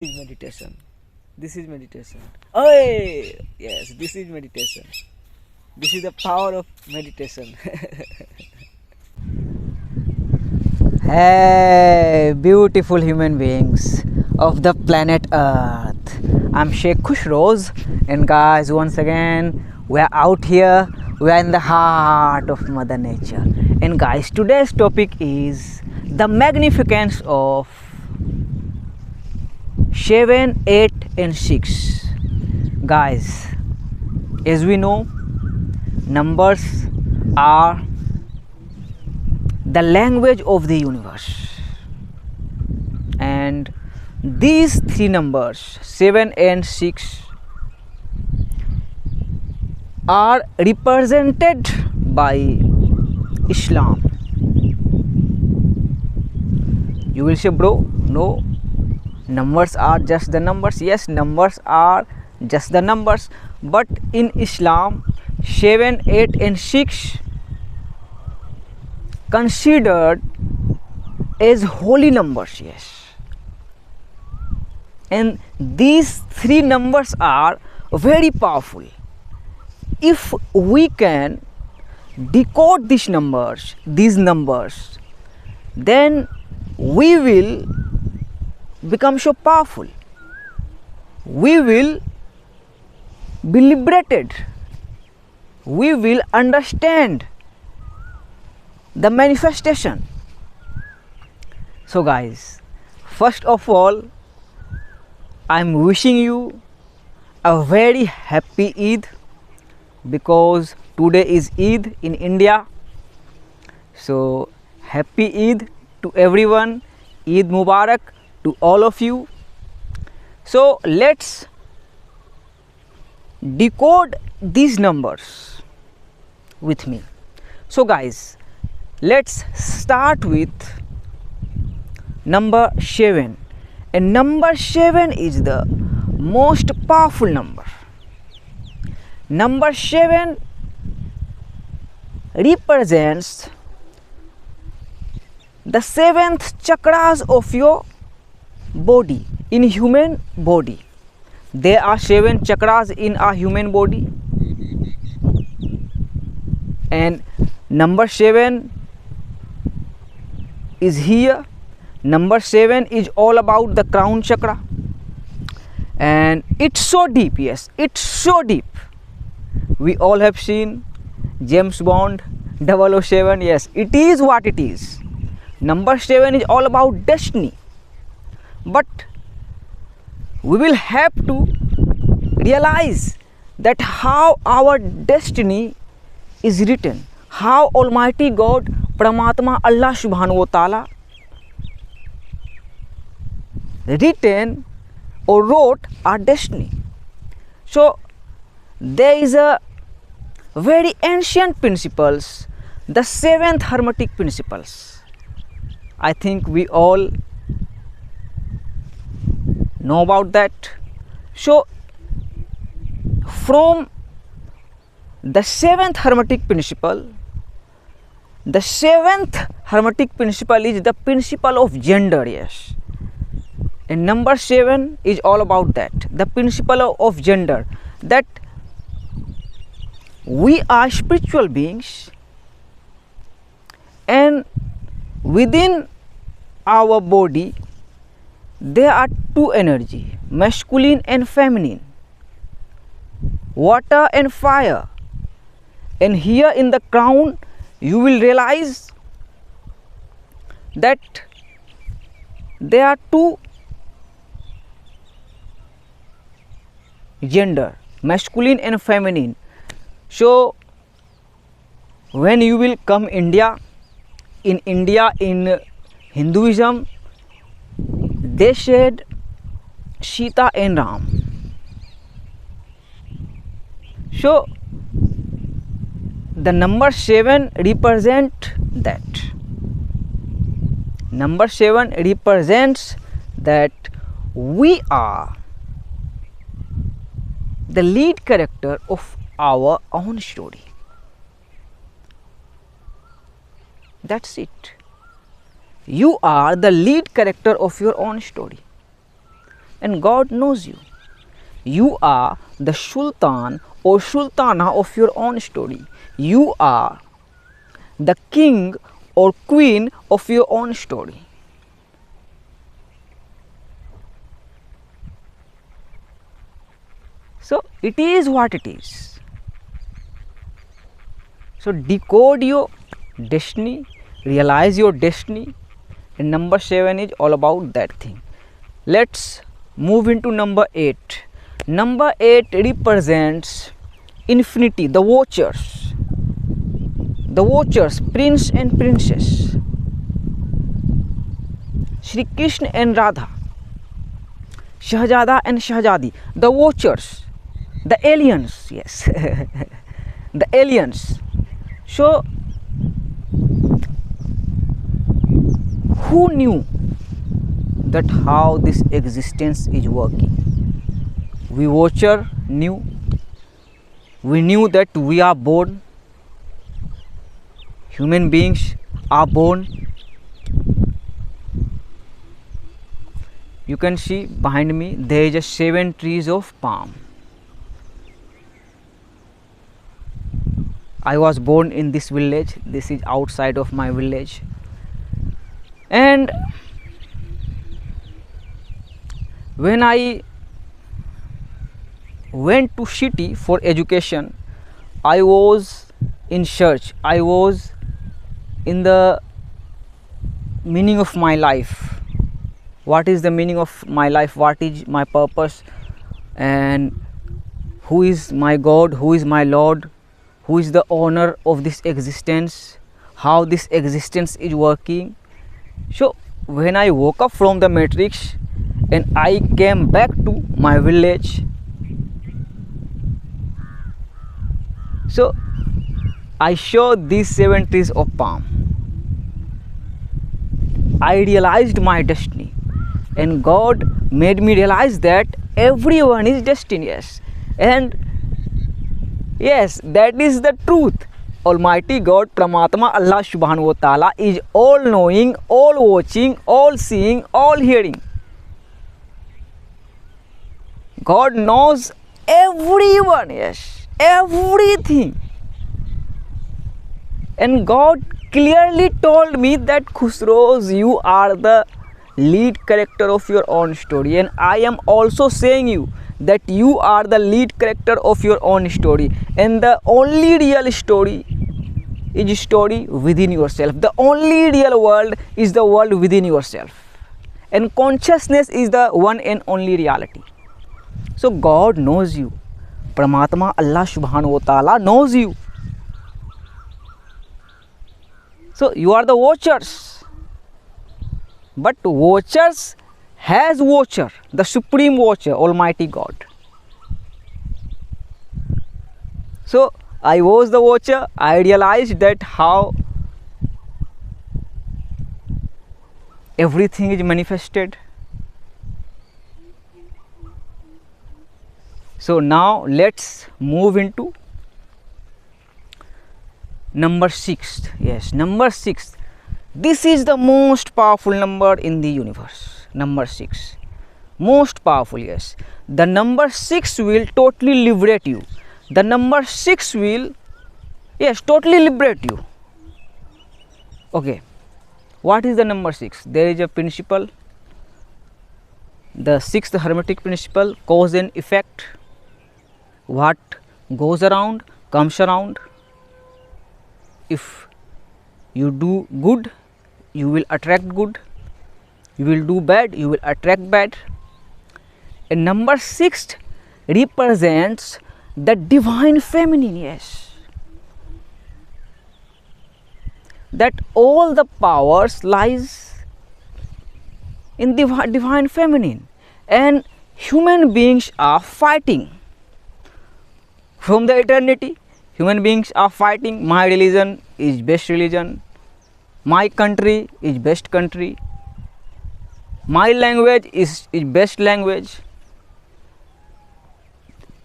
is meditation. This is meditation. Oh, yes, this is meditation. This is the power of meditation. Hey, beautiful human beings of the planet Earth. I'm Sheikh Khushroz, and guys, once again, we are out here. We are in the heart of Mother Nature. And guys, today's topic is the magnificence of 7, 8, and 6. Guys, as we know, numbers are the language of the universe, and these three numbers 7 and 6 are represented by Islam. You will say, bro, no, numbers are just the numbers. Yes, numbers are just the numbers, but in Islam 7, 8, and 6 considered as holy numbers. Yes, and these three numbers are very powerful. If we can decode these numbers, then we will become so powerful. We will be liberated. We will understand the manifestation. So guys, first of all, I'm wishing you a very happy Eid, because today is Eid in India. So happy Eid to everyone. Eid Mubarak to all of you. So let's decode these numbers with me. So guys, let's start with number 7, and number 7 is the most powerful number. Number 7 represents the seventh chakras of your body. In human body, there are 7 chakras in our human body, and number 7 is here. Number 7 is all about the crown chakra, and it's so deep. Yes, it's so deep. We all have seen James Bond 007. Yes, it is what it is. Number 7 is all about destiny, but we will have to realize that how our destiny is written, how Almighty God, Paramatma Allah Subhanahu wa Ta'ala written or wrote our destiny. So there is a very ancient principles, the 7th hermetic principles. I think we all know about that. So from the 7th hermetic principle, the 7th hermetic principle is the principle of gender. Yes, and number 7 is all about that, the principle of gender, that we are spiritual beings, and within our body there are 2 energy, masculine and feminine, water and fire. And here in the crown you will realize that there are 2 gender, masculine and feminine. So when you will come India, in Hinduism, they said Sita and Ram. So the number 7 represent that. Number 7 represents that we are the lead character of our own story. That's it. You are the lead character of your own story. and God knows you. You are the Sultan or Sultana of your own story. You are the king or queen of your own story. So it is what it is. So decode your destiny, realize your destiny, and number 7 is all about that thing. Let's move into number 8. Number 8 represents infinity, the watchers, prince and princess, Shri Krishna and Radha, Shahzada and Shahzadi, the watchers, the aliens, yes, the aliens. So who knew that how this existence is working? We watcher knew. We knew that we are born. Human beings are born. You can see behind me there is a 7 trees of palm. I was born in this village. This is outside of my village. And when I went to city for education, I was in search. I was in the meaning of my life. What is the meaning of my life? What is my purpose? And who is my God? Who is my Lord? Who is the owner of this existence? How this existence is working? So when I woke up from the matrix and I came back to my village, so I saw these 7 trees of palm. I realized my destiny, and God made me realize that everyone is destinous. And yes, that is the truth. Almighty God, Paramatma, Allah Subhanahu wa Ta'ala is all knowing, all watching, all seeing, all hearing. God knows everyone, yes, everything. And God clearly told me that Khusro's, you are the lead character of your own story, and I am also saying you that you are the lead character of your own story, and the only real story is story within yourself. The only real world is the world within yourself, and consciousness is the one and only reality. So God knows you. Paramatma, Allah Subhanahu wa Ta'ala knows you. So you are the watchers, but watchers has watcher, the supreme watcher, Almighty God. So I was the watcher. I realized that how everything is manifested. So now let's move into number 6. Yes, number 6. This is the most powerful number in the universe. Number 6. Most powerful, yes. The number 6 will totally liberate you. The number 6 will, yes, totally liberate you. Okay. What is the number 6? There is a principle. The 6th hermetic principle, cause and effect. What goes around comes around. If you do good, you will attract good. You will do bad, you will attract bad. And number 6 represents the divine feminine, yes. That all the powers lies in the divine feminine, and human beings are fighting from the eternity. Human beings are fighting. My religion is best religion. My country is best country. My language is best language.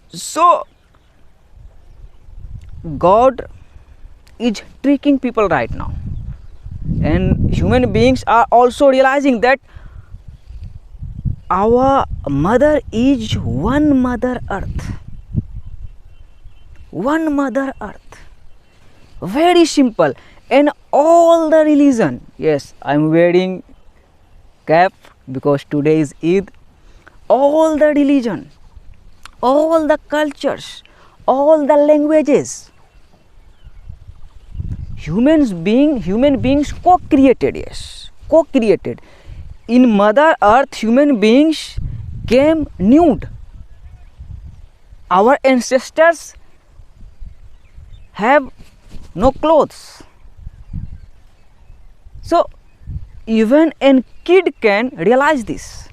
So God is tricking people right now, and human beings are also realizing that our mother is one mother earth. One mother earth. Very simple. And all the religion, yes, I am wearing cap because today is Eid. All the religion, all the cultures, all the languages, human beings co-created, yes, co-created. In Mother Earth, human beings came nude. Our ancestors have no clothes. So even a kid can realize this.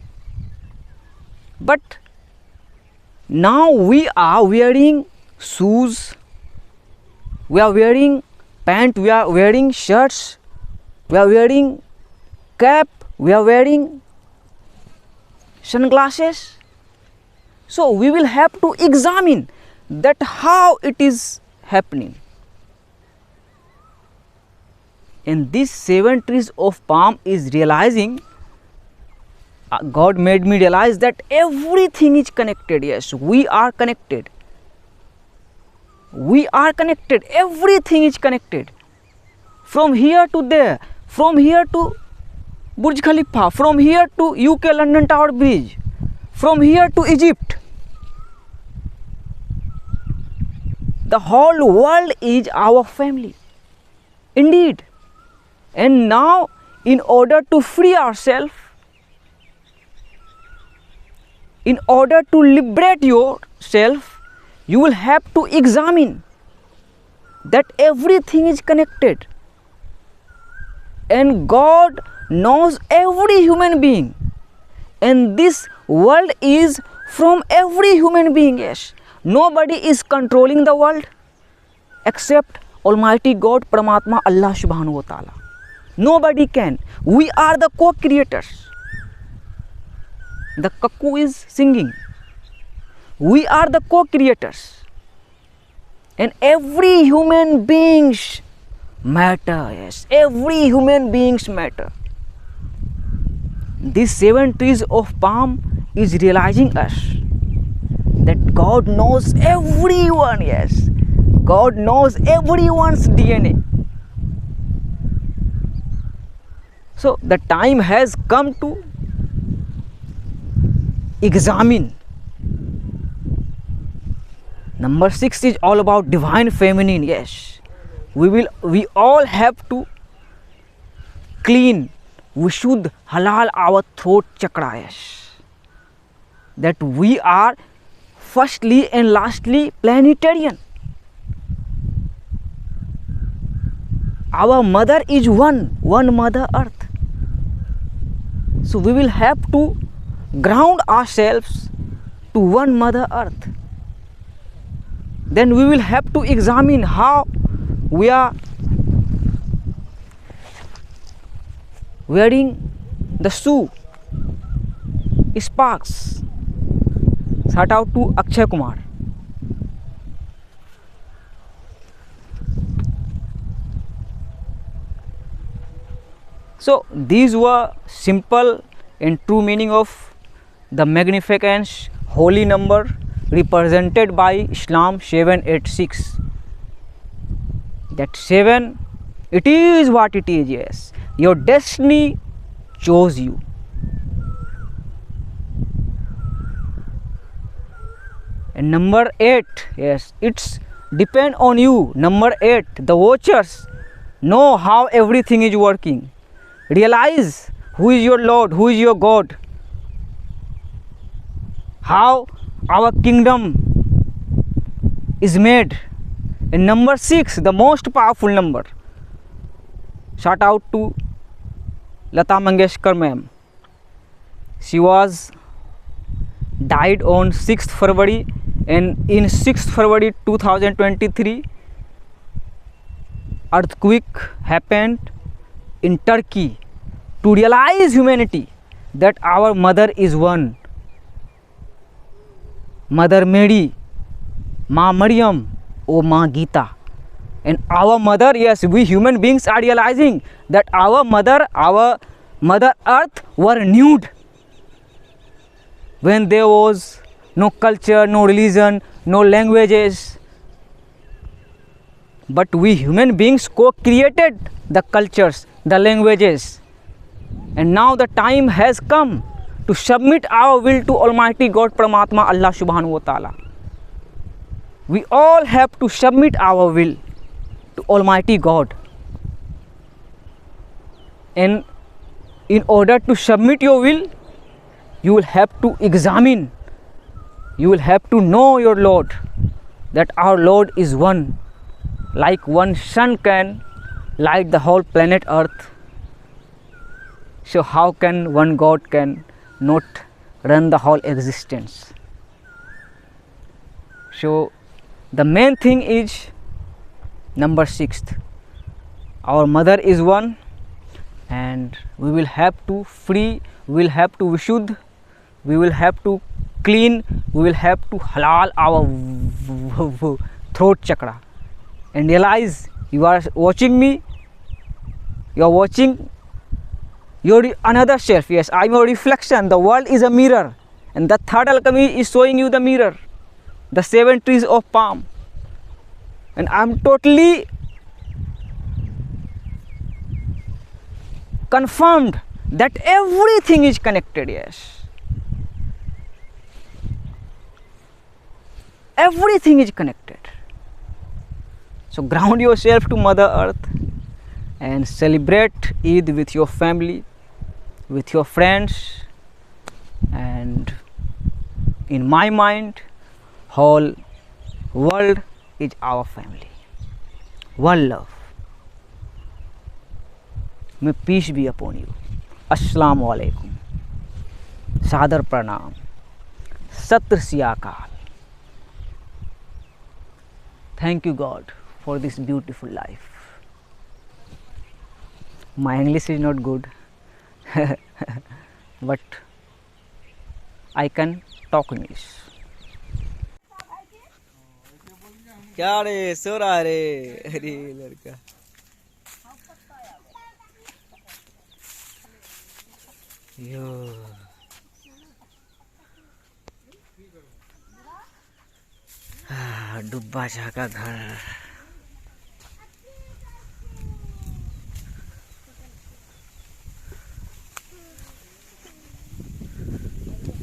But now we are wearing shoes, we are wearing pants, we are wearing shirts, we are wearing cap, we are wearing sunglasses. So we will have to examine that how it is happening. And these 7 trees of palm is realizing, God made me realize that everything is connected. Yes, we are connected. We are connected. Everything is connected. From here to there, from here to Burj Khalifa, from here to UK London Tower Bridge, from here to Egypt. The whole world is our family. Indeed. And now, in order to free ourselves, in order to liberate yourself, you will have to examine that everything is connected. And God knows every human being. And this world is from every human being, yes. Nobody is controlling the world except Almighty God, Paramatma, Allah Subhanahu wa Ta'ala. Nobody can. We are the co-creators. The cuckoo is singing. We are the co-creators. And every human beings matter. Yes, every human beings matter. These 7 trees of palm is realizing us that God knows everyone. Yes, God knows everyone's DNA. So the time has come to examine. Number 6 is all about divine feminine. Yes, we all have to clean, we should halal our throat chakra. Yes, that we are firstly and lastly planetarian. Our mother is one mother earth. So we will have to ground ourselves to one mother earth. Then we will have to examine how we are wearing the shoe, sparks. Shout out to Akshay Kumar. So these were simple and true meaning of the Magnificence holy number represented by Islam 786. That 7, it is what it is. Yes, your destiny chose you. And number 8, yes, it's depend on you. Number 8, the watchers know how everything is working. Realize who is your Lord, who is your God, how our kingdom is made. And number 6, the most powerful number. Shout out to Lata Mangeshkar ma'am. She was died on 6th February, and in 6th February 2023 earthquake happened in Turkey to realize humanity that our mother is one. Mother Mary, Ma Maryam, O Ma Gita. And our mother, yes, we human beings are realizing that our mother earth were nude. when there was no culture, no religion, no languages. But we human beings co-created the cultures, the languages. And now the time has come to submit our will to Almighty God Paramatma Allah Subhanahu wa Ta'ala. We all have to submit our will to Almighty God. And in order to submit your will, you will have to examine, you will have to know your Lord, that our Lord is one. Like one sun can light the whole planet Earth, so how can one God can not run the whole existence? So the main thing is number 6. Our mother is one, and we will have to free, we will have to vishuddh, we will have to clean, we will have to halal our throat chakra. And realize you are watching me, you are watching your another self. Yes, I am a reflection. The world is a mirror, and the third alchemy is showing you the mirror, the 7 trees of palm. And I am totally confirmed that everything is connected. Yes, everything is connected. So ground yourself to Mother Earth and celebrate Eid with your family, with your friends. And in my mind, whole world is our family. One love. May peace be upon you. Assalamu alaikum. Sadar pranam. Sat Sri Akal. Thank you God for this beautiful life. My English is not good, but I can talk English. क्या रे सो रहा रे, अरे लड़का यो डुब्बा झा का घर।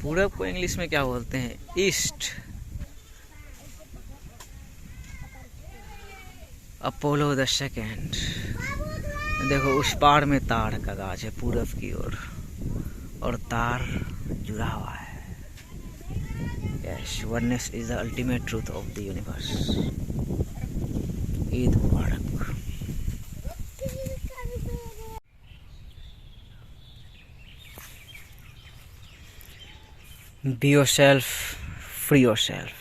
पूरब को इंग्लिश में क्या बोलते हैं? ईस्ट। Apollo the second. देखो उस पार में ताड़ का गाछ है पूरब की ओर, और तार जुड़ा हुआ है। Yes, oneness is the ultimate truth of the universe. Eid Mubarak. Be yourself, free yourself.